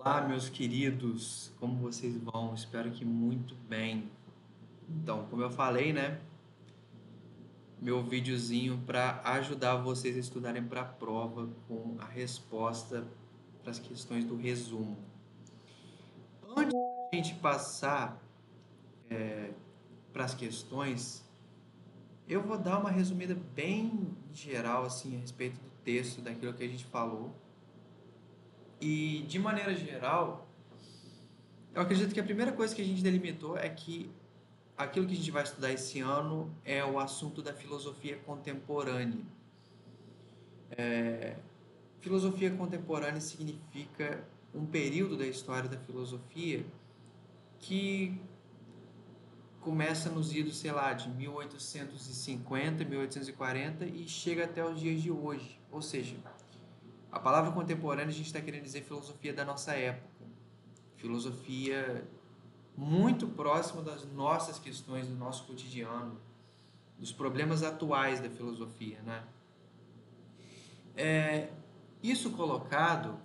Olá, meus queridos, como vocês vão? Espero que muito bem. Então, como eu falei, né? Meu videozinho para ajudar vocês a estudarem para a prova com a resposta para as questões do resumo. Antes da gente passar para as questões, eu vou dar uma resumida bem geral assim a respeito do texto, daquilo que a gente falou. E de maneira geral, eu acredito que a primeira coisa que a gente delimitou é que aquilo que a gente vai estudar esse ano é o assunto da filosofia contemporânea. Filosofia contemporânea significa um período da história da filosofia que começa nos idos, sei lá, de 1850, 1840 e chega até os dias de hoje. Ou seja, a palavra contemporânea a gente está querendo dizer filosofia da nossa época. Filosofia muito próxima das nossas questões, do nosso cotidiano, dos problemas atuais da filosofia, né? Isso colocado,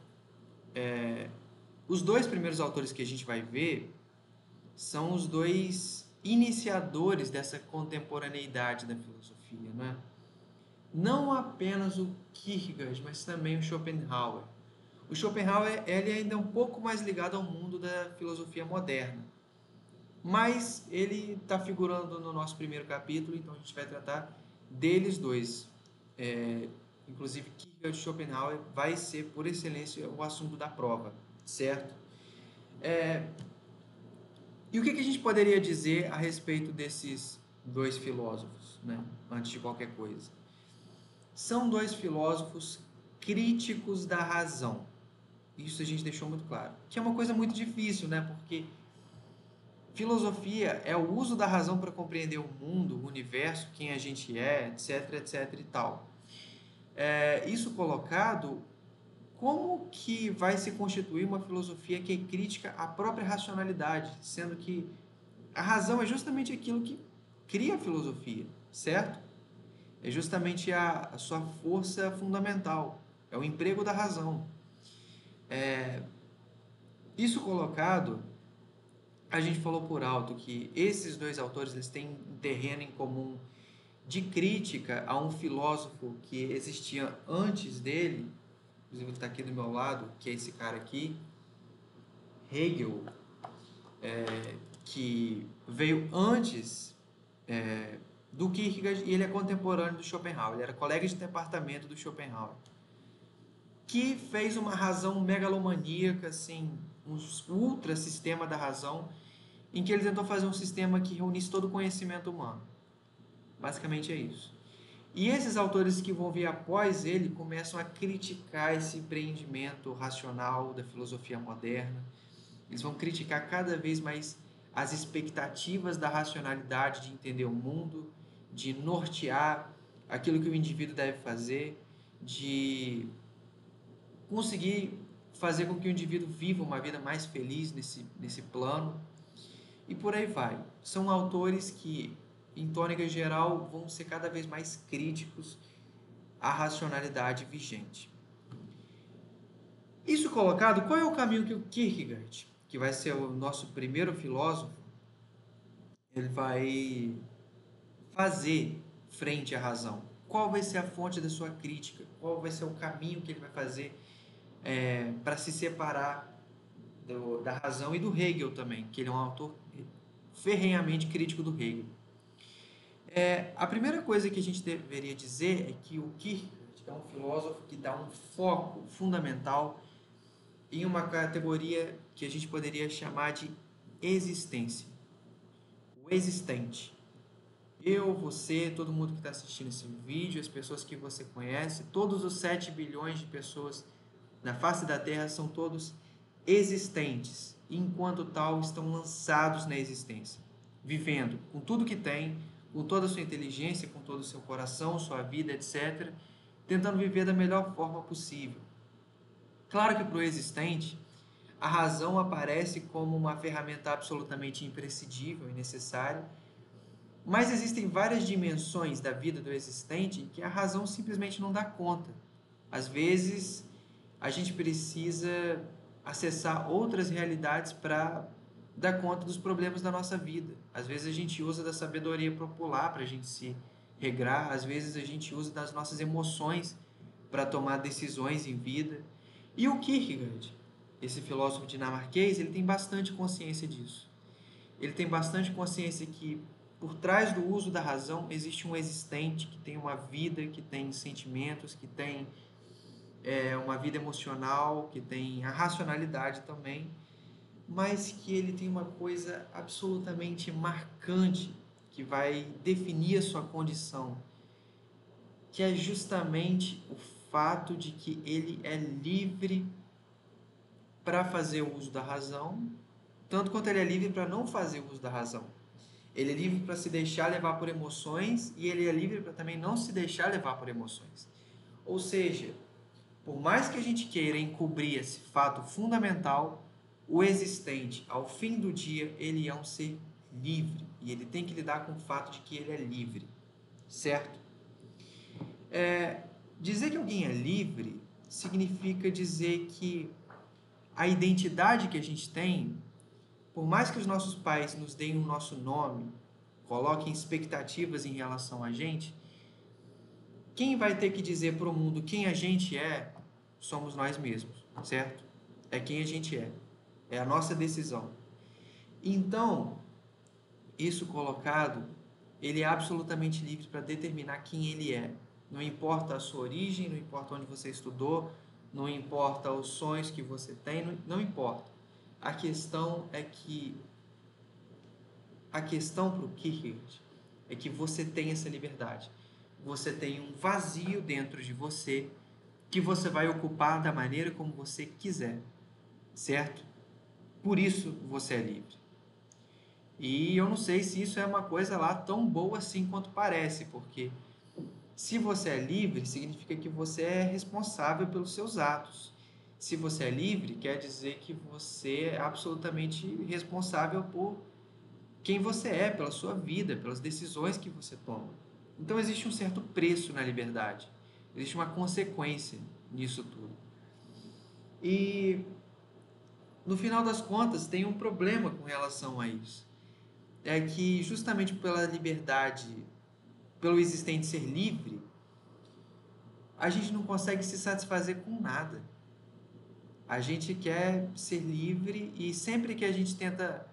os dois primeiros autores que a gente vai ver são os dois iniciadores dessa contemporaneidade da filosofia, né? Não apenas o Kierkegaard, mas também o Schopenhauer. O Schopenhauer ele ainda é um pouco mais ligado ao mundo da filosofia moderna, mas ele está figurando no nosso primeiro capítulo, então a gente vai tratar deles dois. Inclusive, Kierkegaard e Schopenhauer vai ser, por excelência, o assunto da prova, certo? E o que a gente poderia dizer a respeito desses dois filósofos, né? Antes de qualquer coisa? São dois filósofos críticos da razão. Isso a gente deixou muito claro. Que é uma coisa muito difícil, né? Porque filosofia é o uso da razão para compreender o mundo, o universo, quem a gente é, etc, etc e tal. Isso colocado, como que vai se constituir uma filosofia que é crítica à própria racionalidade, sendo que a razão é justamente aquilo que cria a filosofia, certo? É justamente a sua força fundamental, é o emprego da razão. Isso colocado, a gente falou por alto que esses dois autores eles têm um terreno em comum de crítica a um filósofo que existia antes dele, inclusive está aqui do meu lado, que é esse cara aqui, Hegel, que veio antes do Kierkegaard e ele é contemporâneo do Schopenhauer, ele era colega de departamento do Schopenhauer, que fez uma razão megalomaníaca, assim, um ultra sistema da razão, em que ele tentou fazer um sistema que reunisse todo o conhecimento humano. Basicamente é isso. E esses autores que vão vir após ele começam a criticar esse empreendimento racional da filosofia moderna. Eles vão criticar cada vez mais as expectativas da racionalidade de entender o mundo, de nortear aquilo que o indivíduo deve fazer, de conseguir fazer com que o indivíduo viva uma vida mais feliz nesse plano. E por aí vai. São autores que, em tônica geral, vão ser cada vez mais críticos à racionalidade vigente. Isso colocado, qual é o caminho que o Kierkegaard, que vai ser o nosso primeiro filósofo, ele vai fazer frente à razão? Qual vai ser a fonte da sua crítica? Qual vai ser o caminho que ele vai fazer para se separar da razão e do Hegel também, que ele é um autor ferrenhamente crítico do Hegel. A primeira coisa que a gente deveria dizer é que o Kierkegaard é um filósofo que dá um foco fundamental em uma categoria que a gente poderia chamar de existência. O existente. Eu, você, todo mundo que está assistindo esse vídeo, as pessoas que você conhece, todos os 7 bilhões de pessoas na face da Terra são todos existentes. E, enquanto tal, estão lançados na existência, vivendo com tudo que tem, com toda a sua inteligência, com todo o seu coração, sua vida, etc., tentando viver da melhor forma possível. Claro que para o existente, a razão aparece como uma ferramenta absolutamente imprescindível e necessária, mas existem várias dimensões da vida do existente em que a razão simplesmente não dá conta. Às vezes, a gente precisa acessar outras realidades para dar conta dos problemas da nossa vida. Às vezes a gente usa da sabedoria popular para a gente se regrar, às vezes a gente usa das nossas emoções para tomar decisões em vida. E o Kierkegaard, esse filósofo dinamarquês, ele tem bastante consciência disso. Ele tem bastante consciência que por trás do uso da razão existe um existente que tem uma vida, que tem sentimentos, que tem uma vida emocional, que tem a racionalidade também, mas que ele tem uma coisa absolutamente marcante que vai definir a sua condição, que é justamente o fato de que ele é livre para fazer o uso da razão, tanto quanto ele é livre para não fazer o uso da razão. Ele é livre para se deixar levar por emoções e ele é livre para também não se deixar levar por emoções. Ou seja, por mais que a gente queira encobrir esse fato fundamental, o existente, ao fim do dia, ele é um ser livre e ele tem que lidar com o fato de que ele é livre, certo? Dizer que alguém é livre significa dizer que a identidade que a gente tem, por mais que os nossos pais nos deem o nosso nome, coloquem expectativas em relação a gente, quem vai ter que dizer para o mundo quem a gente é, somos nós mesmos, certo? É quem a gente é. É a nossa decisão. Então, isso colocado, ele é absolutamente livre para determinar quem ele é. Não importa a sua origem, não importa onde você estudou, não importa os sonhos que você tem, não importa. A questão é que a questão para o Kierkegaard é que você tem essa liberdade. Você tem um vazio dentro de você que você vai ocupar da maneira como você quiser, certo? Por isso você é livre. E eu não sei se isso é uma coisa lá tão boa assim quanto parece, porque se você é livre, significa que você é responsável pelos seus atos. Se você é livre, quer dizer que você é absolutamente responsável por quem você é, pela sua vida, pelas decisões que você toma. Então existe um certo preço na liberdade, existe uma consequência nisso tudo. E no final das contas tem um problema com relação a isso. É que justamente pela liberdade, pelo existente ser livre, a gente não consegue se satisfazer com nada. A gente quer ser livre e sempre que a gente tenta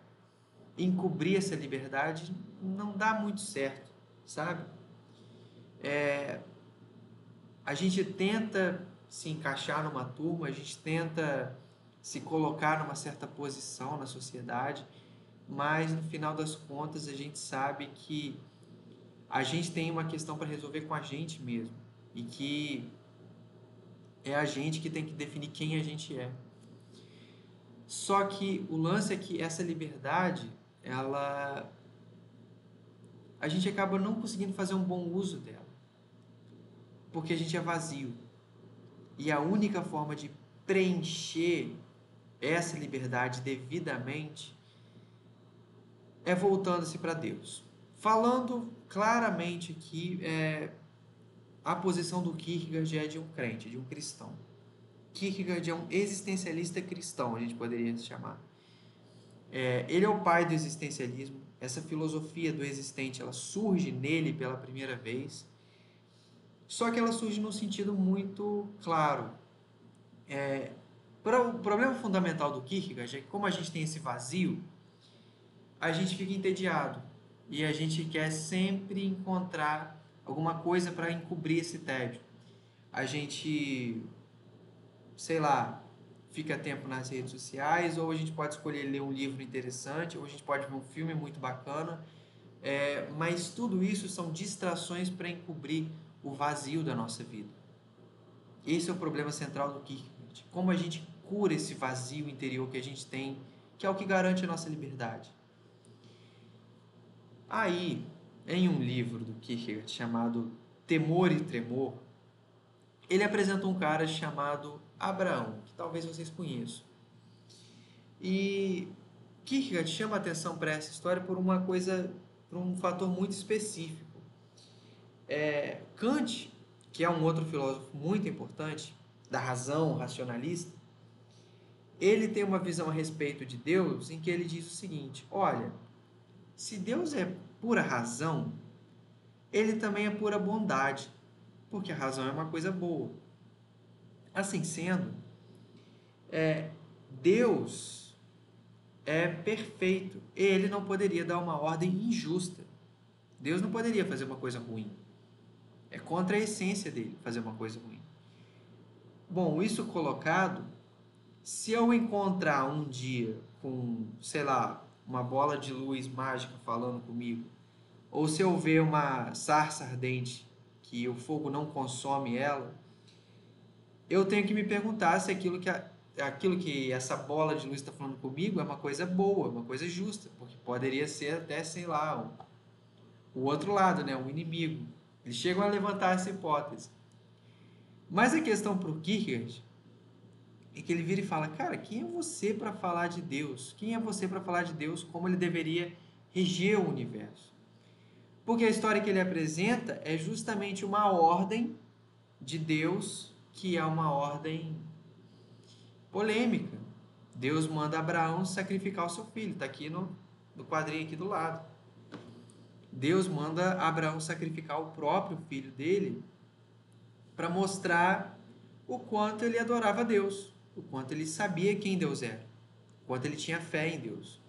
encobrir essa liberdade, não dá muito certo, sabe? A gente tenta se encaixar numa turma, a gente tenta se colocar numa certa posição na sociedade, mas no final das contas a gente sabe que a gente tem uma questão para resolver com a gente mesmo e que é a gente que tem que definir quem a gente é. Só que o lance é que essa liberdade, a gente acaba não conseguindo fazer um bom uso dela, porque a gente é vazio. E a única forma de preencher essa liberdade devidamente é voltando-se para Deus. Falando claramente que a posição do Kierkegaard é de um crente, de um cristão. Kierkegaard é um existencialista cristão, a gente poderia chamar. Ele é o pai do existencialismo. Essa filosofia do existente, ela surge nele pela primeira vez. Só que ela surge num sentido muito claro. O problema fundamental do Kierkegaard é que como a gente tem esse vazio, a gente fica entediado. E a gente quer sempre encontrar alguma coisa para encobrir esse tédio. A gente, sei lá, fica tempo nas redes sociais, ou a gente pode escolher ler um livro interessante, ou a gente pode ver um filme muito bacana. Mas tudo isso são distrações para encobrir o vazio da nossa vida. Esse é o problema central do Kierkegaard. Como a gente cura esse vazio interior que a gente tem, que é o que garante a nossa liberdade. Aí, em um livro do Kierkegaard chamado Temor e Tremor, ele apresenta um cara chamado Abraão, que talvez vocês conheçam. E Kierkegaard chama a atenção para essa história por uma coisa, por um fator muito específico. Kant, que é um outro filósofo muito importante, da razão racionalista, ele tem uma visão a respeito de Deus em que ele diz o seguinte: olha, se Deus é pura razão, ele também é pura bondade, porque a razão é uma coisa boa. Assim sendo, Deus é perfeito. Ele não poderia dar uma ordem injusta. Deus não poderia fazer uma coisa ruim. É contra a essência dele fazer uma coisa ruim. Bom, isso colocado, se eu encontrar um dia com, sei lá, uma bola de luz mágica falando comigo, ou se eu ver uma sarça ardente que o fogo não consome ela, eu tenho que me perguntar se aquilo que essa bola de luz está falando comigo é uma coisa boa, uma coisa justa, porque poderia ser até, sei lá, o outro lado, né, um inimigo. Eles chegam a levantar essa hipótese. Mas a questão para o Kierkegaard é que ele vira e fala: cara, quem é você para falar de Deus? Quem é você para falar de Deus como ele deveria reger o universo? Porque a história que ele apresenta é justamente uma ordem de Deus que é uma ordem polêmica. Deus manda Abraão sacrificar o seu filho. Está aqui no quadrinho aqui do lado. Deus manda Abraão sacrificar o próprio filho dele para mostrar o quanto ele adorava Deus, o quanto ele sabia quem Deus era, o quanto ele tinha fé em Deus.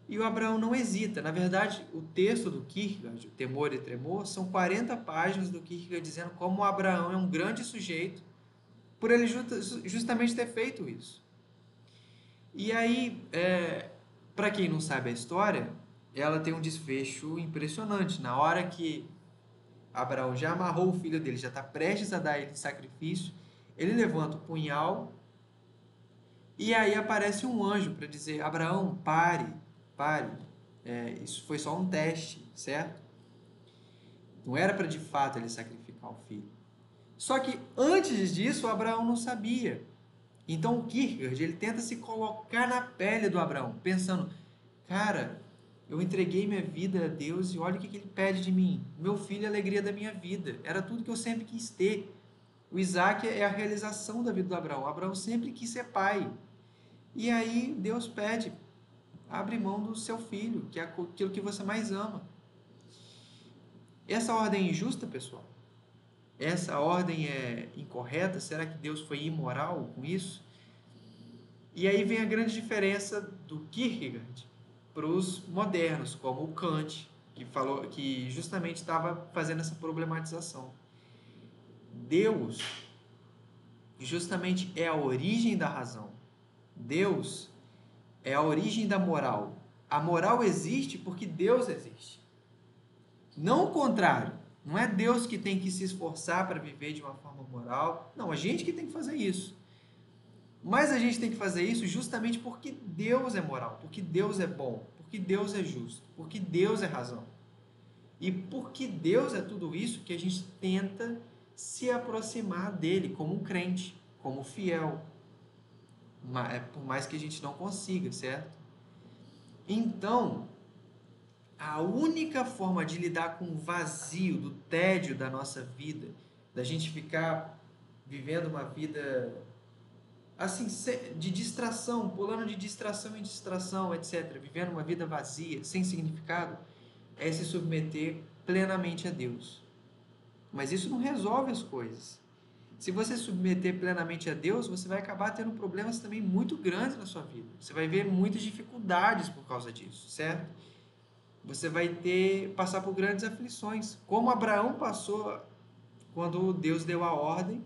E o Abraão não hesita. Na verdade, o texto do Kierkegaard, o Temor e Tremor, são 40 páginas do Kierkegaard dizendo como o Abraão é um grande sujeito por ele justamente ter feito isso. E aí, para quem não sabe a história, ela tem um desfecho impressionante. Na hora que Abraão já amarrou o filho dele, já está prestes a dar ele em sacrifício, ele levanta o punhal e aí aparece um anjo para dizer: Abraão, pare. Isso foi só um teste, certo? Não era para de fato ele sacrificar o filho. Só que antes disso, Abraão não sabia. Então o Kierkegaard, ele tenta se colocar na pele do Abraão, pensando: cara, eu entreguei minha vida a Deus e olha o que ele pede de mim. Meu filho é a alegria da minha vida. Era tudo que eu sempre quis ter. O Isaac é a realização da vida do Abraão. O Abraão sempre quis ser pai. E aí Deus pede: abre mão do seu filho, que é aquilo que você mais ama. Essa ordem é injusta, pessoal? Essa ordem é incorreta? Será que Deus foi imoral com isso? E aí vem a grande diferença do Kierkegaard para os modernos, como o Kant, que justamente estava fazendo essa problematização. Deus justamente é a origem da razão. Deus é a origem da moral. A moral existe porque Deus existe. Não o contrário. Não é Deus que tem que se esforçar para viver de uma forma moral. Não, a gente que tem que fazer isso. Mas a gente tem que fazer isso justamente porque Deus é moral, porque Deus é bom, porque Deus é justo, porque Deus é razão. E porque Deus é tudo isso que a gente tenta se aproximar dele como um crente, como fiel. Por mais que a gente não consiga, certo? Então, a única forma de lidar com o vazio, do tédio da nossa vida, da gente ficar vivendo uma vida assim, de distração, pulando de distração em distração, etc., vivendo uma vida vazia, sem significado, é se submeter plenamente a Deus. Mas isso não resolve as coisas. Se você submeter plenamente a Deus, você vai acabar tendo problemas também muito grandes na sua vida. Você vai ver muitas dificuldades por causa disso, certo? Você vai passar por grandes aflições, como Abraão passou quando Deus deu a ordem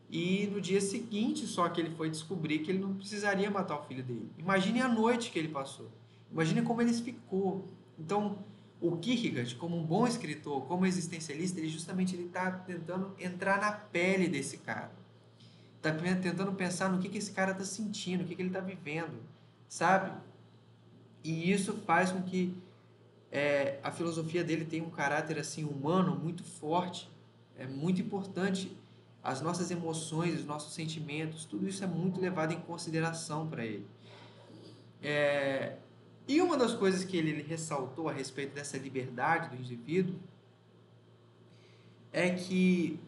e no dia seguinte só que ele foi descobrir que ele não precisaria matar o filho dele. Imagine a noite que ele passou. Imagine como ele ficou. Então, o Kierkegaard, como um bom escritor, como existencialista, ele justamente está tentando entrar na pele desse cara. Está tentando pensar no que esse cara está sentindo, o que ele está vivendo, sabe? E isso faz com que a filosofia dele tenha um caráter assim humano muito forte. É muito importante. As nossas emoções, os nossos sentimentos, tudo isso é muito levado em consideração para ele. E uma das coisas que ele ressaltou a respeito dessa liberdade do indivíduo é que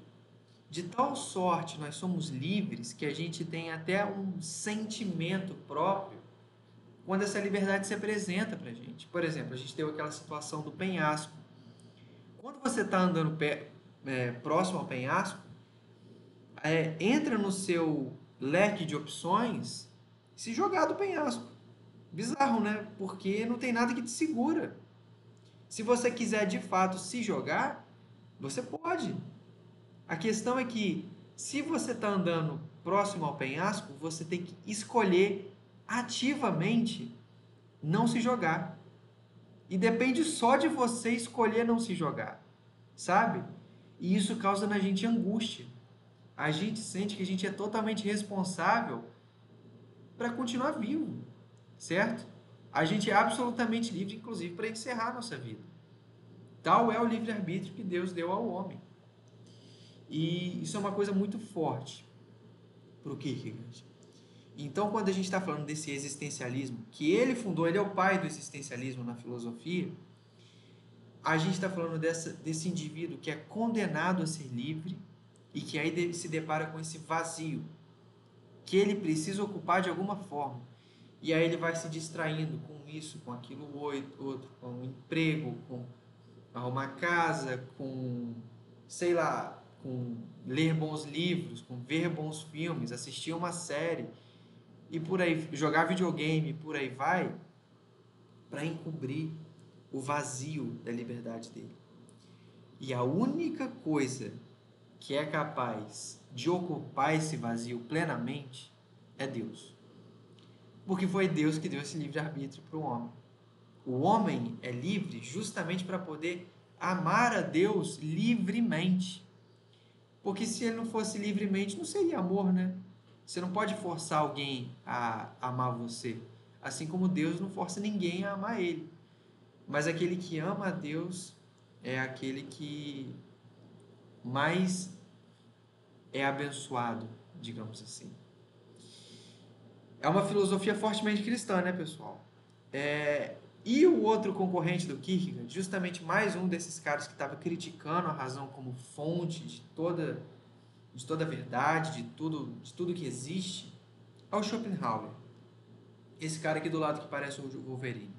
De tal sorte nós somos livres que a gente tem até um sentimento próprio quando essa liberdade se apresenta para a gente. Por exemplo, a gente teve aquela situação do penhasco. Quando você está andando próximo ao penhasco, entra no seu leque de opções se jogar do penhasco. Bizarro, né? Porque não tem nada que te segura. Se você quiser de fato se jogar, você pode. A questão é que, se você está andando próximo ao penhasco, você tem que escolher ativamente não se jogar. E depende só de você escolher não se jogar, sabe? E isso causa na gente angústia. A gente sente que a gente é totalmente responsável para continuar vivo, certo? A gente é absolutamente livre, inclusive, para encerrar a nossa vida. Tal é o livre-arbítrio que Deus deu ao homem. E isso é uma coisa muito forte para o Kierkegaard. Então, quando a gente está falando desse existencialismo, que ele fundou, ele é o pai do existencialismo na filosofia, a gente está falando desse indivíduo que é condenado a ser livre e que aí se depara com esse vazio, que ele precisa ocupar de alguma forma. E aí ele vai se distraindo com isso, com aquilo outro, com um emprego, com arrumar casa, com, sei lá, com ler bons livros, com ver bons filmes, assistir uma série e por aí, jogar videogame, por aí vai, para encobrir o vazio da liberdade dele. E a única coisa que é capaz de ocupar esse vazio plenamente é Deus. Porque foi Deus que deu esse livre-arbítrio para o homem. O homem é livre justamente para poder amar a Deus livremente. Porque se ele não fosse livremente, não seria amor, né? Você não pode forçar alguém a amar você. Assim como Deus não força ninguém a amar ele. Mas aquele que ama a Deus é aquele que mais é abençoado, digamos assim. É uma filosofia fortemente cristã, né, pessoal? E o outro concorrente do Kierkegaard, justamente mais um desses caras que estava criticando a razão como fonte de toda a verdade, de tudo que existe, é o Schopenhauer. Esse cara aqui do lado que parece o Wolverine.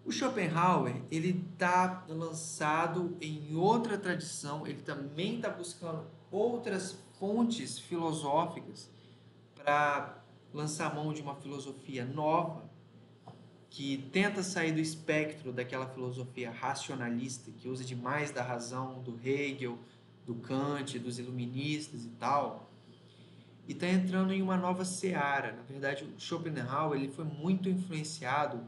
O Schopenhauer, ele está lançado em outra tradição, ele também está buscando outras fontes filosóficas para lançar mão de uma filosofia nova, que tenta sair do espectro daquela filosofia racionalista, que usa demais da razão, do Hegel, do Kant, dos iluministas e tal, e está entrando em uma nova seara. Na verdade, o Schopenhauer ele foi muito influenciado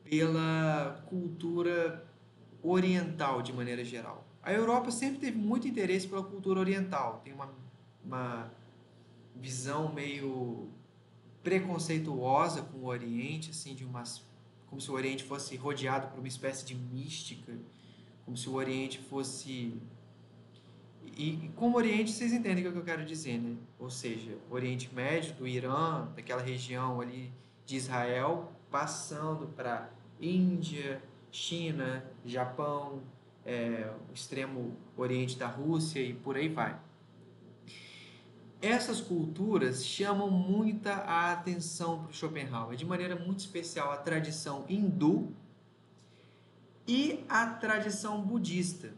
pela cultura oriental de maneira geral. A Europa sempre teve muito interesse pela cultura oriental, tem uma visão meio preconceituosa com o Oriente, assim, como se o Oriente fosse rodeado por uma espécie de mística, como se o Oriente fosse... E com o Oriente vocês entendem o que eu quero dizer, né? Ou seja, o Oriente Médio, do Irã, daquela região ali de Israel, passando para Índia, China, Japão, o extremo Oriente da Rússia e por aí vai. Essas culturas chamam muita a atenção para o Schopenhauer, de maneira muito especial a tradição hindu e a tradição budista.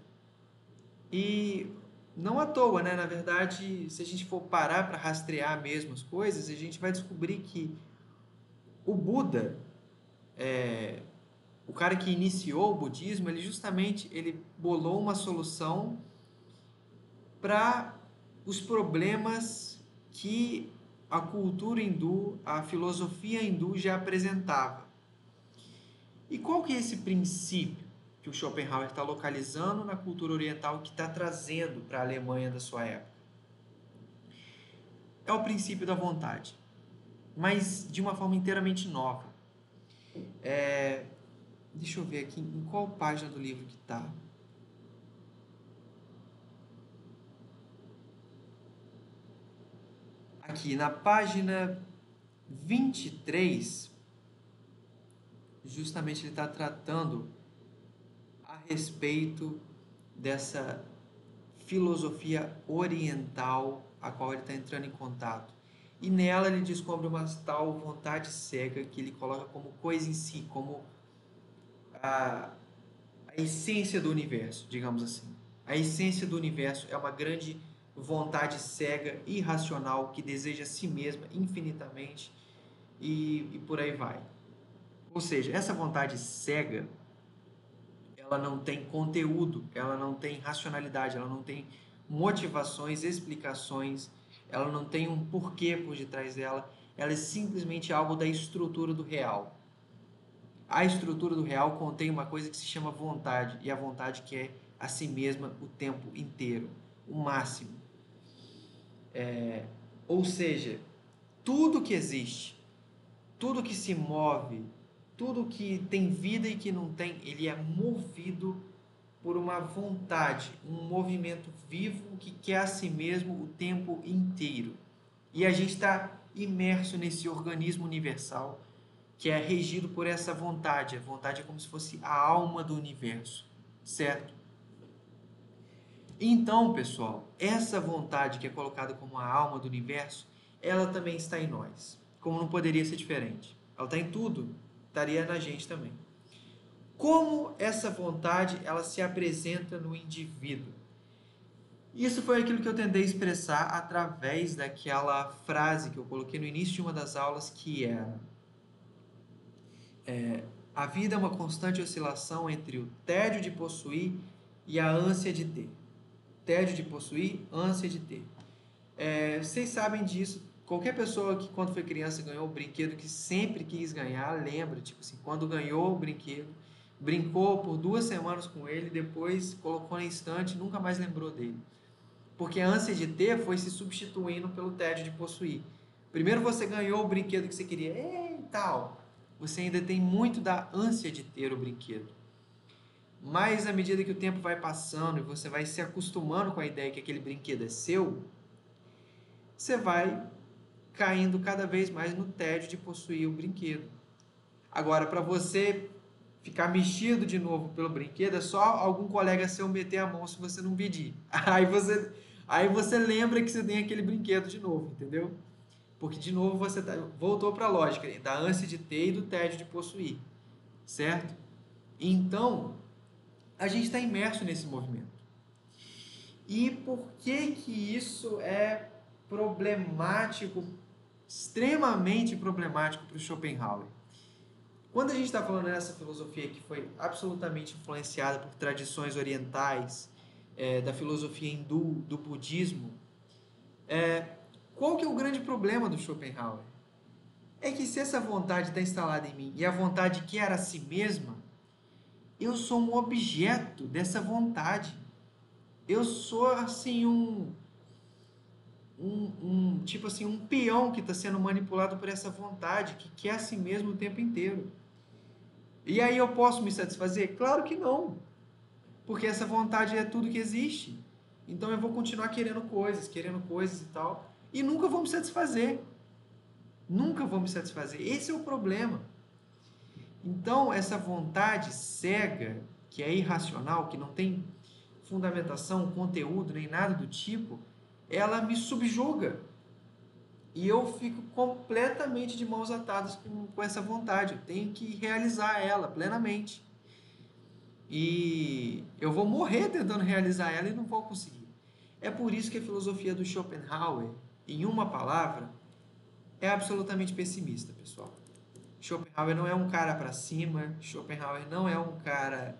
E não à toa, né? Na verdade, se a gente for parar para rastrear mesmo as coisas, a gente vai descobrir que o Buda, o cara que iniciou o budismo, ele bolou uma solução para os problemas que a cultura hindu, a filosofia hindu já apresentava. E qual que é esse princípio que o Schopenhauer está localizando na cultura oriental que está trazendo para a Alemanha da sua época? É o princípio da vontade, mas de uma forma inteiramente nova. Deixa eu ver aqui em qual página do livro que está. Aqui na página 23, justamente ele está tratando a respeito dessa filosofia oriental a qual ele está entrando em contato. E nela ele descobre uma tal vontade cega que ele coloca como coisa em si, como a, a essência do universo, digamos assim. A essência do universo é uma grande vontade cega, irracional, que deseja a si mesma infinitamente e por aí vai. Ou seja, essa vontade cega, ela não tem conteúdo, ela não tem racionalidade, ela não tem motivações, explicações, ela não tem um porquê por detrás dela, ela é simplesmente algo da estrutura do real. A estrutura do real contém uma coisa que se chama vontade, e a vontade que é a si mesma o tempo inteiro, o máximo. Ou seja, tudo que existe, tudo que se move, tudo que tem vida e que não tem, ele é movido por uma vontade, um movimento vivo que quer a si mesmo o tempo inteiro. E a gente está imerso nesse organismo universal que é regido por essa vontade. A vontade é como se fosse a alma do universo, certo? Então, pessoal, essa vontade que é colocada como a alma do universo, ela também está em nós. Como não poderia ser diferente. Ela está em tudo, estaria na gente também. Como essa vontade ela se apresenta no indivíduo? Isso foi aquilo que eu tentei expressar através daquela frase que eu coloquei no início de uma das aulas, que era a vida é uma constante oscilação entre o tédio de possuir e a ânsia de ter. Tédio de possuir, ânsia de ter. Vocês sabem disso. Qualquer pessoa que, quando foi criança, ganhou o brinquedo que sempre quis ganhar, lembra, tipo assim, quando ganhou o brinquedo, brincou por 2 semanas com ele, depois colocou na estante e nunca mais lembrou dele. Porque a ânsia de ter foi se substituindo pelo tédio de possuir. Primeiro você ganhou o brinquedo que você queria, e tal. Você ainda tem muito da ânsia de ter o brinquedo. Mas à medida que o tempo vai passando e você vai se acostumando com a ideia que aquele brinquedo é seu, você vai caindo cada vez mais no tédio de possuir o brinquedo. Agora, para você ficar mexido de novo pelo brinquedo, é só algum colega seu meter a mão se você não pedir. Aí você lembra que você tem aquele brinquedo de novo, entendeu? Porque de novo você voltou para a lógica da ânsia de ter e do tédio de possuir, certo? Então, a gente está imerso nesse movimento. E por que que isso é problemático, extremamente problemático para o Schopenhauer? Quando a gente está falando dessa filosofia que foi absolutamente influenciada por tradições orientais, da filosofia hindu, do budismo, qual que é o grande problema do Schopenhauer? É que se essa vontade está instalada em mim e a vontade quer a si mesma, eu sou um objeto dessa vontade. Eu sou assim tipo assim, um peão que está sendo manipulado por essa vontade que quer a si mesmo o tempo inteiro. E aí eu posso me satisfazer? Claro que não, porque essa vontade é tudo que existe. Então eu vou continuar querendo coisas e tal, e nunca vou me satisfazer. Nunca vou me satisfazer. Esse é o problema. Então, essa vontade cega, que é irracional, que não tem fundamentação, conteúdo, nem nada do tipo, ela me subjuga. E eu fico completamente de mãos atadas com essa vontade. Eu tenho que realizar ela plenamente. E eu vou morrer tentando realizar ela e não vou conseguir. É por isso que a filosofia do Schopenhauer, em uma palavra, é absolutamente pessimista, pessoal. Schopenhauer não é um cara para cima, Schopenhauer não é um cara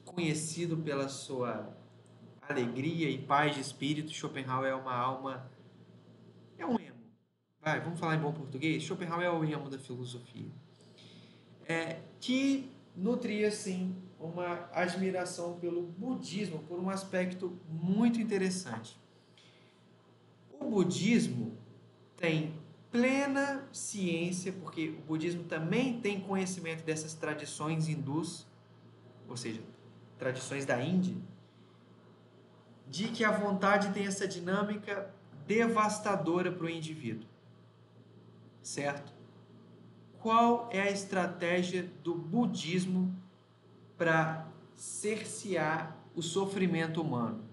conhecido pela sua alegria e paz de espírito. Schopenhauer é uma alma, é um emo. Vamos falar em bom português? Schopenhauer é o emo da filosofia. Que nutria, sim, uma admiração pelo budismo, por um aspecto muito interessante. O budismo tem plena ciência, porque o budismo também tem conhecimento dessas tradições hindus, ou seja, tradições da Índia, de que a vontade tem essa dinâmica devastadora para o indivíduo, certo? Qual é a estratégia do budismo para cercear o sofrimento humano?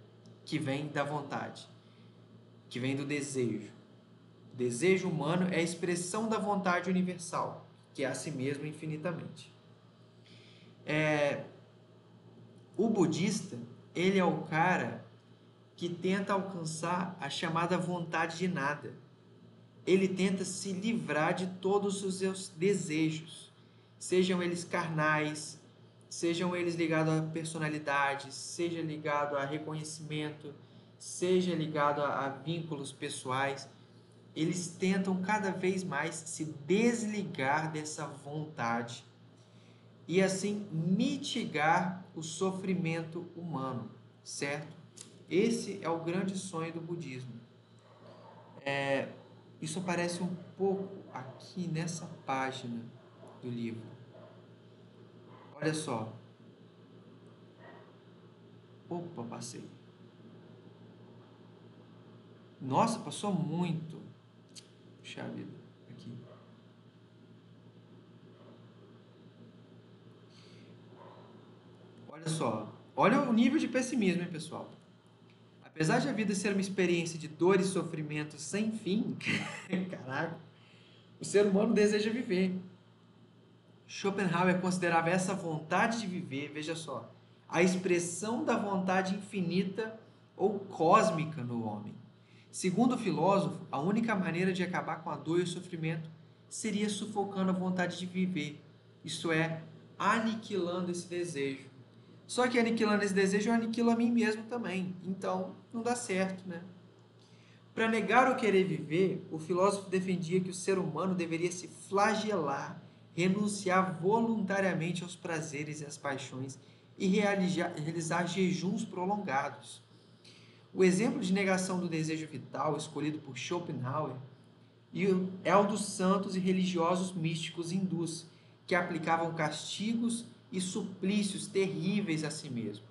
que vem da vontade, que vem do desejo. O desejo humano é a expressão da vontade universal, que é a si mesmo infinitamente. O budista, ele é o cara que tenta alcançar a chamada vontade de nada. Ele tenta se livrar de todos os seus desejos, sejam eles carnais, sejam eles ligados a personalidades, seja ligado a reconhecimento, seja ligado a vínculos pessoais. Eles tentam cada vez mais se desligar dessa vontade e assim mitigar o sofrimento humano, certo? Esse é o grande sonho do budismo. Isso aparece um pouco aqui nessa página do livro. Olha só. Opa, passei. Nossa, passou muito. Puxa vida, aqui. Olha só. Olha o nível de pessimismo, hein, pessoal? Apesar de a vida ser uma experiência de dor e sofrimento sem fim, caraca, o ser humano deseja viver. Schopenhauer considerava essa vontade de viver, veja só, a expressão da vontade infinita ou cósmica no homem. Segundo o filósofo, a única maneira de acabar com a dor e o sofrimento seria sufocando a vontade de viver, isto é, aniquilando esse desejo. Só que aniquilando esse desejo, eu aniquilo a mim mesmo também. Então, não dá certo, né? Para negar o querer viver, o filósofo defendia que o ser humano deveria se flagelar, renunciar voluntariamente aos prazeres e às paixões e realizar jejuns prolongados. O exemplo de negação do desejo vital escolhido por Schopenhauer é o dos santos e religiosos místicos hindus, que aplicavam castigos e suplícios terríveis a si mesmo.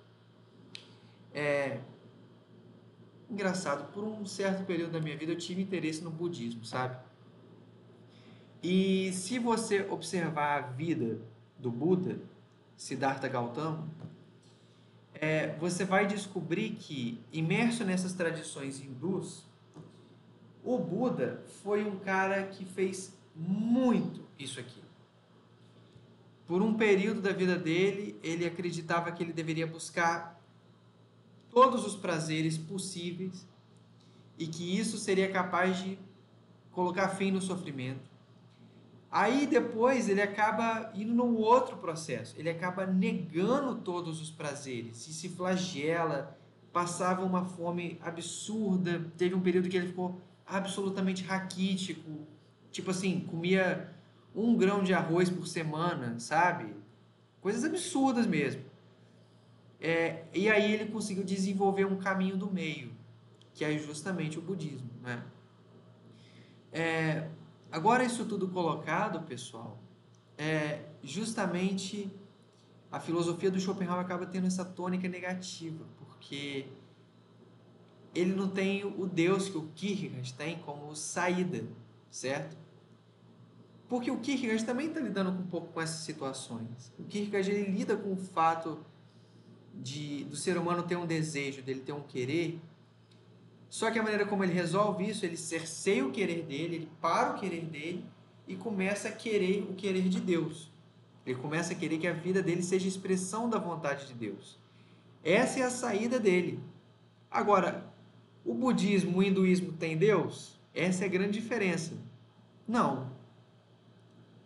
Engraçado, por um certo período da minha vida eu tive interesse no budismo, sabe? E se você observar a vida do Buda, Siddhartha Gautama, você vai descobrir que, imerso nessas tradições hindus, o Buda foi um cara que fez muito isso aqui. Por um período da vida dele, ele acreditava que ele deveria buscar todos os prazeres possíveis e que isso seria capaz de colocar fim no sofrimento. Aí depois ele acaba indo num outro processo, ele acaba negando todos os prazeres e se flagela, passava uma fome absurda, teve um período que ele ficou absolutamente raquítico, tipo assim, comia 1 grão de arroz por semana, sabe? Coisas absurdas mesmo. E aí ele conseguiu desenvolver um caminho do meio, que é justamente o budismo, né? Agora, isso tudo colocado, pessoal, justamente a filosofia do Schopenhauer acaba tendo essa tônica negativa, porque ele não tem o Deus que o Kierkegaard tem como saída, certo? Porque o Kierkegaard também está lidando um pouco com essas situações. O Kierkegaard ele lida com o fato do ser humano ter um desejo, dele ter um querer. Só que a maneira como ele resolve isso, ele cerceia o querer dele, ele para o querer dele e começa a querer o querer de Deus. Ele começa a querer que a vida dele seja expressão da vontade de Deus. Essa é a saída dele. Agora, o budismo, o hinduísmo tem Deus? Essa é a grande diferença. Não.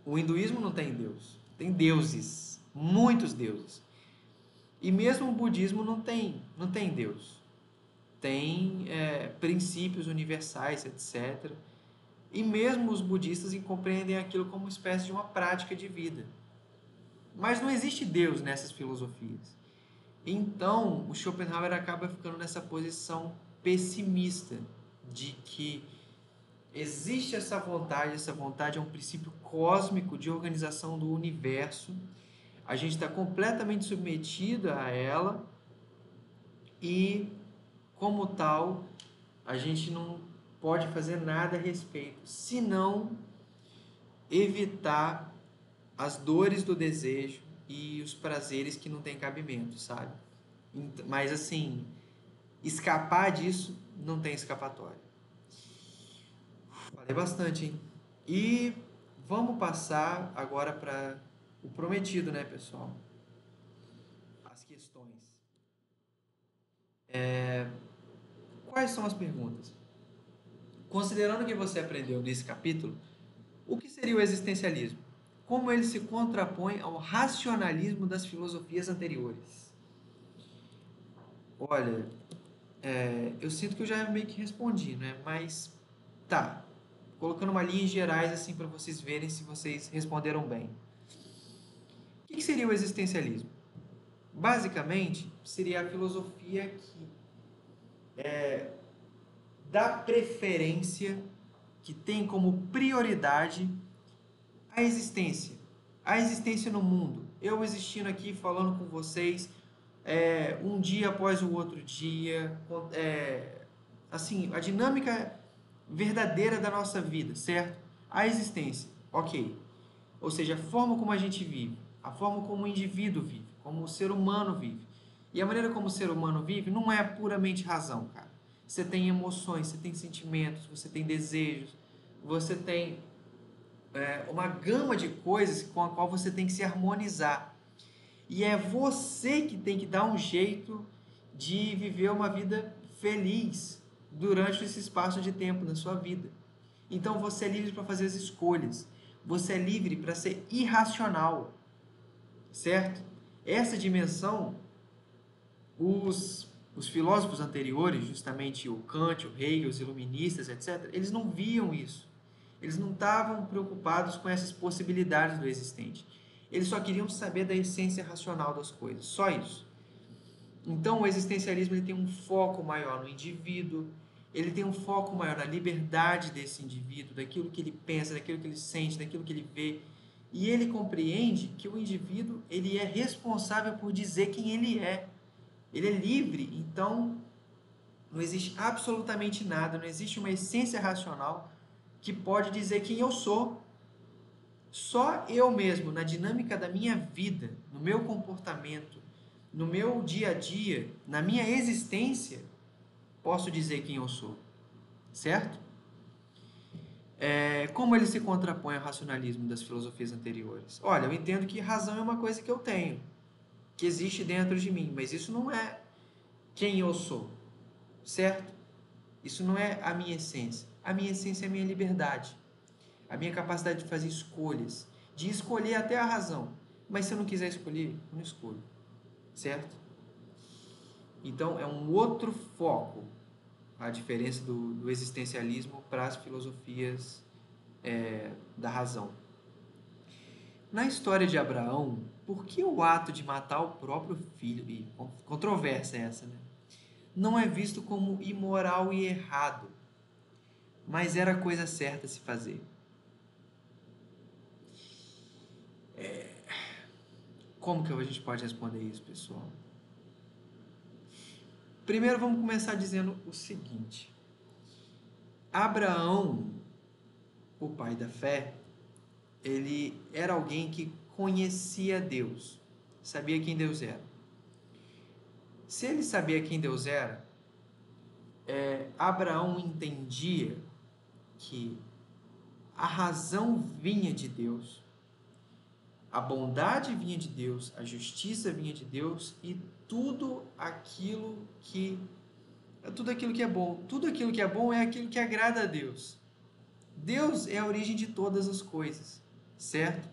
O hinduísmo não tem Deus. Tem deuses. Muitos deuses. E mesmo o budismo não tem Deus. Tem princípios universais, etc. E mesmo os budistas compreendem aquilo como uma espécie de uma prática de vida. Mas não existe Deus nessas filosofias. Então, o Schopenhauer acaba ficando nessa posição pessimista de que existe essa vontade é um princípio cósmico de organização do universo, a gente está completamente submetido a ela e, como tal, a gente não pode fazer nada a respeito, senão evitar as dores do desejo e os prazeres que não têm cabimento, sabe? Mas assim, Escapar disso não tem escapatória. Falei bastante, hein? E vamos passar agora para o prometido, né, pessoal? As questões. Quais são as perguntas? Considerando o que você aprendeu nesse capítulo, o que seria o existencialismo? Como ele se contrapõe ao racionalismo das filosofias anteriores? Olha, eu sinto que eu já meio que respondi, né? Mas tá, colocando uma linha em gerais assim para vocês verem se vocês responderam bem. O que seria o existencialismo? Basicamente, seria a filosofia que dá preferência, que tem como prioridade a existência no mundo. Eu existindo aqui falando com vocês, um dia após o outro dia, assim, a dinâmica verdadeira da nossa vida, certo? A existência, ok. Ou seja, a forma como a gente vive, a forma como o indivíduo vive, como o ser humano vive. E a maneira como o ser humano vive não é puramente razão, cara. Você tem emoções, você tem sentimentos, você tem desejos, você tem uma gama de coisas com a qual você tem que se harmonizar. E é você que tem que dar um jeito de viver uma vida feliz durante esse espaço de tempo na sua vida. Então você é livre para fazer as escolhas. Você é livre para ser irracional, certo? Essa dimensão, os filósofos anteriores, justamente o Kant, o Hegel, os iluministas, etc., eles não viam isso. Eles não estavam preocupados com essas possibilidades do existente. Eles só queriam saber da essência racional das coisas, só isso. Então, o existencialismo ele tem um foco maior no indivíduo, ele tem um foco maior na liberdade desse indivíduo, daquilo que ele pensa, daquilo que ele sente, daquilo que ele vê. E ele compreende que o indivíduo ele é responsável por dizer quem ele é. Ele é livre, então não existe absolutamente nada, não existe uma essência racional que pode dizer quem eu sou. Só eu mesmo, na dinâmica da minha vida, no meu comportamento, no meu dia a dia, na minha existência, posso dizer quem eu sou. Certo? Como ele se contrapõe ao racionalismo das filosofias anteriores? Olha, eu entendo que razão é uma coisa que eu tenho, que existe dentro de mim, mas isso não é quem eu sou. Certo? Isso não é a minha essência. A minha essência é a minha liberdade, a minha capacidade de fazer escolhas, de escolher até a razão. Mas se eu não quiser escolher, eu não escolho. Certo? Então, é um outro foco a diferença do existencialismo para as filosofias da razão. Na história de Abraão, por que o ato de matar o próprio filho, e controvérsia essa, né? Não é visto como imoral e errado, mas era a coisa certa a se fazer? Como que a gente pode responder isso, pessoal? Primeiro vamos começar dizendo o seguinte. Abraão, o pai da fé, ele era alguém que conhecia Deus, sabia quem Deus era. Se ele sabia quem Deus era, Abraão entendia que a razão vinha de Deus, a bondade vinha de Deus, a justiça vinha de Deus e tudo aquilo que é bom. Tudo aquilo que é bom é aquilo que agrada a Deus. Deus é a origem de todas as coisas, certo?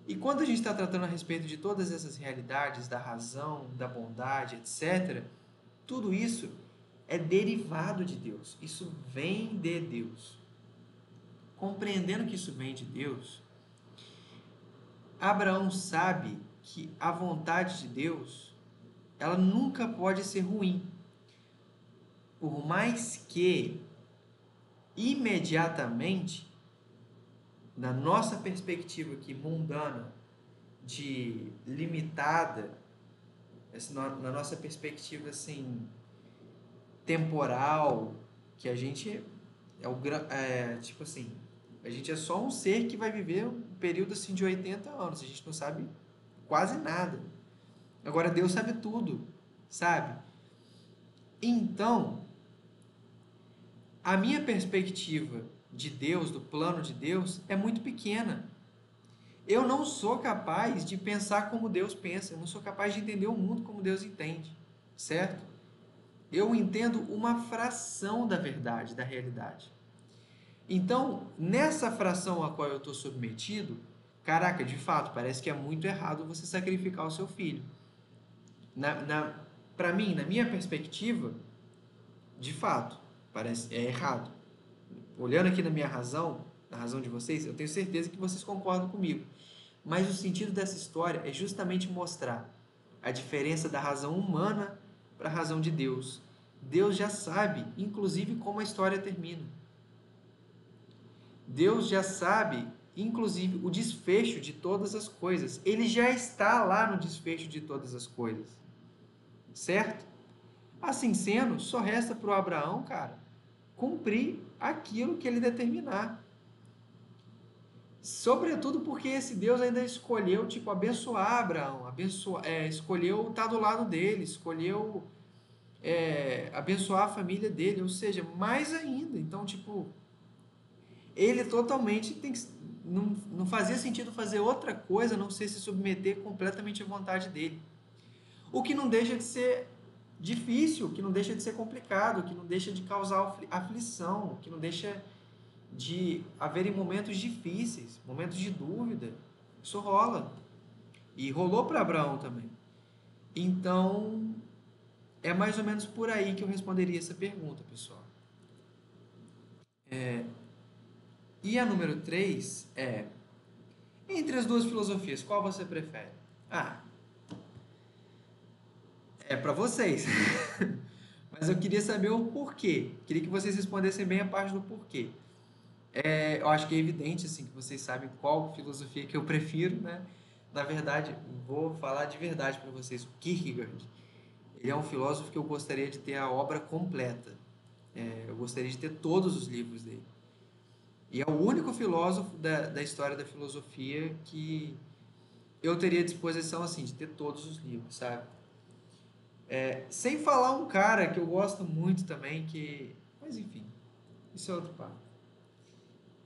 E quando a gente está tratando a respeito de todas essas realidades, da razão, da bondade, etc., tudo isso é derivado de Deus. Isso vem de Deus. Compreendendo que isso vem de Deus, Abraão sabe que a vontade de Deus, ela nunca pode ser ruim. Por mais que imediatamente, na nossa perspectiva aqui mundana, de limitada, na nossa perspectiva assim temporal, que a gente tipo assim, a gente é só um ser que vai viver um período assim de 80 anos, a gente não sabe quase nada. Agora Deus sabe tudo, sabe? Então, a minha perspectiva de Deus, do plano de Deus, é muito pequena. Eu não sou capaz de pensar como Deus pensa, eu não sou capaz de entender o mundo como Deus entende, certo? Eu entendo uma fração da verdade, da realidade. Então, nessa fração a qual eu estou submetido, caraca, de fato, parece que é muito errado você sacrificar o seu filho. Para mim, na minha perspectiva, de fato, parece é errado. Olhando aqui na minha razão, na razão de vocês, eu tenho certeza que vocês concordam comigo. Mas o sentido dessa história é justamente mostrar a diferença da razão humana para a razão de Deus. Deus já sabe, inclusive, como a história termina. Deus já sabe, inclusive, o desfecho de todas as coisas. Ele já está lá no desfecho de todas as coisas. Certo? Assim sendo, só resta para o Abraão, cara, cumprir aquilo que ele determinar. Sobretudo porque esse Deus ainda escolheu, tipo, abençoar Abraão, escolheu estar do lado dele, escolheu abençoar a família dele, ou seja, mais ainda. Então, tipo, ele totalmente não fazia sentido fazer outra coisa a não ser se submeter completamente à vontade dele. O que não deixa de ser difícil, que não deixa de ser complicado, que não deixa de causar aflição, que não deixa de haverem momentos difíceis, momentos de dúvida. Isso rola. E rolou para Abraão também. Então, é mais ou menos por aí que eu responderia essa pergunta, pessoal. E a número 3 é: entre as duas filosofias, qual você prefere? Ah, é para vocês. Mas eu queria saber o porquê. Queria que vocês respondessem bem a parte do porquê. Eu acho que é evidente assim que vocês sabem qual filosofia que eu prefiro, né? Na verdade, vou falar de verdade para vocês. O Kierkegaard, ele é um filósofo que eu gostaria de ter a obra completa. Eu gostaria de ter todos os livros dele. E é o único filósofo da história da filosofia que eu teria disposição assim de ter todos os livros, sabe? Sem falar um cara que eu gosto muito também, mas enfim, isso é outro papo.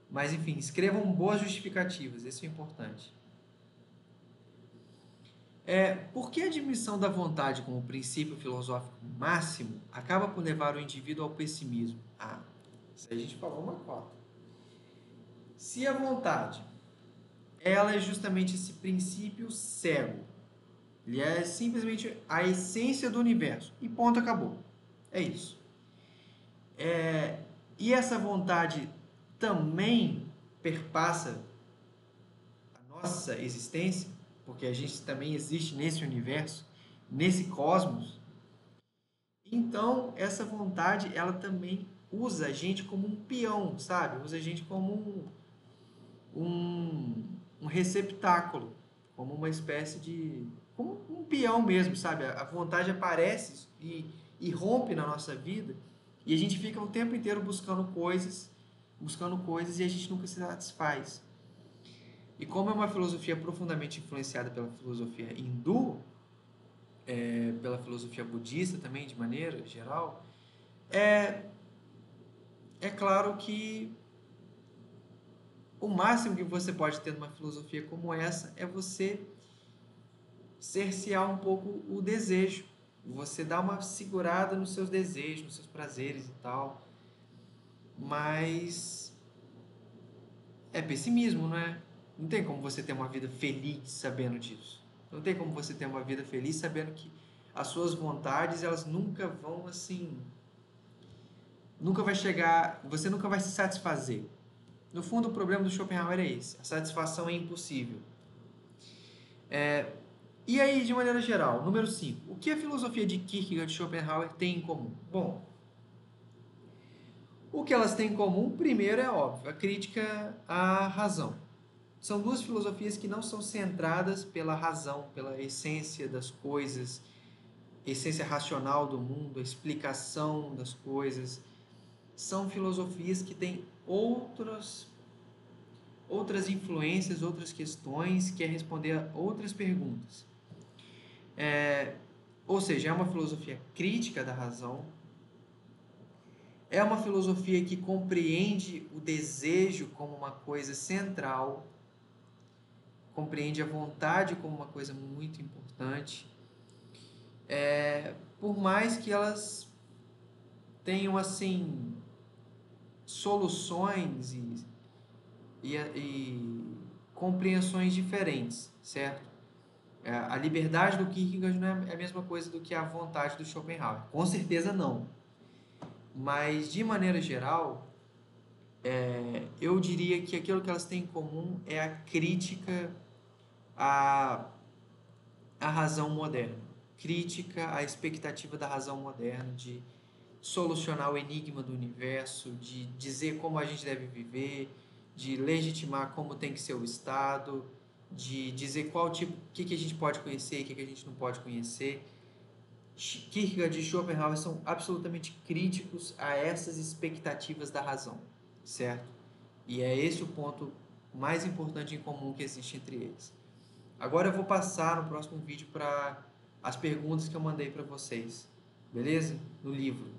Mas enfim, escrevam boas justificativas, isso é importante. Por que a admissão da vontade como princípio filosófico máximo acaba por levar o indivíduo ao pessimismo? Ah, isso aí a gente falou uma cota. Se a vontade, ela é justamente esse princípio cego, ele é simplesmente a essência do universo, e ponto, acabou. É isso. E essa vontade também perpassa a nossa existência, porque a gente também existe nesse universo, nesse cosmos. Então, essa vontade, ela também usa a gente como um peão, sabe? Usa a gente como um receptáculo, como uma espécie de... como um peão mesmo, sabe? A vontade aparece e rompe na nossa vida e a gente fica o tempo inteiro buscando coisas e a gente nunca se satisfaz. E como é uma filosofia profundamente influenciada pela filosofia hindu, pela filosofia budista também, de maneira geral, é, é claro que o máximo que você pode ter numa filosofia como essa é você cercear um pouco o desejo. Você dá uma segurada nos seus desejos, nos seus prazeres e tal. Mas é pessimismo, não é? Não tem como você ter uma vida feliz sabendo disso. Não tem como você ter uma vida feliz sabendo que as suas vontades, elas nunca vão assim, nunca vai chegar, você nunca vai se satisfazer. No fundo, o problema do Schopenhauer é esse. A satisfação é impossível. E aí, de maneira geral, número 5. O que a filosofia de Kierkegaard e Schopenhauer tem em comum? Bom, o que elas têm em comum, primeiro, é óbvio, a crítica à razão. São duas filosofias que não são centradas pela razão, pela essência das coisas, essência racional do mundo, a explicação das coisas. São filosofias que têm outras influências, outras questões, que é responder a outras perguntas. Ou seja, é uma filosofia crítica da razão, É uma filosofia que compreende o desejo como uma coisa central, compreende a vontade como uma coisa muito importante, por mais que elas tenham assim soluções e compreensões diferentes, certo? A liberdade do Kierkegaard não é a mesma coisa do que a vontade do Schopenhauer. Com certeza não. Mas, de maneira geral, eu diria que aquilo que elas têm em comum é a crítica à, à razão moderna. Crítica à expectativa da razão moderna, de solucionar o enigma do universo, de dizer como a gente deve viver, de legitimar como tem que ser o Estado, de dizer qual tipo, o que a gente pode conhecer e o que a gente não pode conhecer. Kierkegaard e Schopenhauer são absolutamente críticos a essas expectativas da razão, certo? E é esse o ponto mais importante em comum que existe entre eles. Agora eu vou passar no próximo vídeo para as perguntas que eu mandei para vocês, beleza? No livro.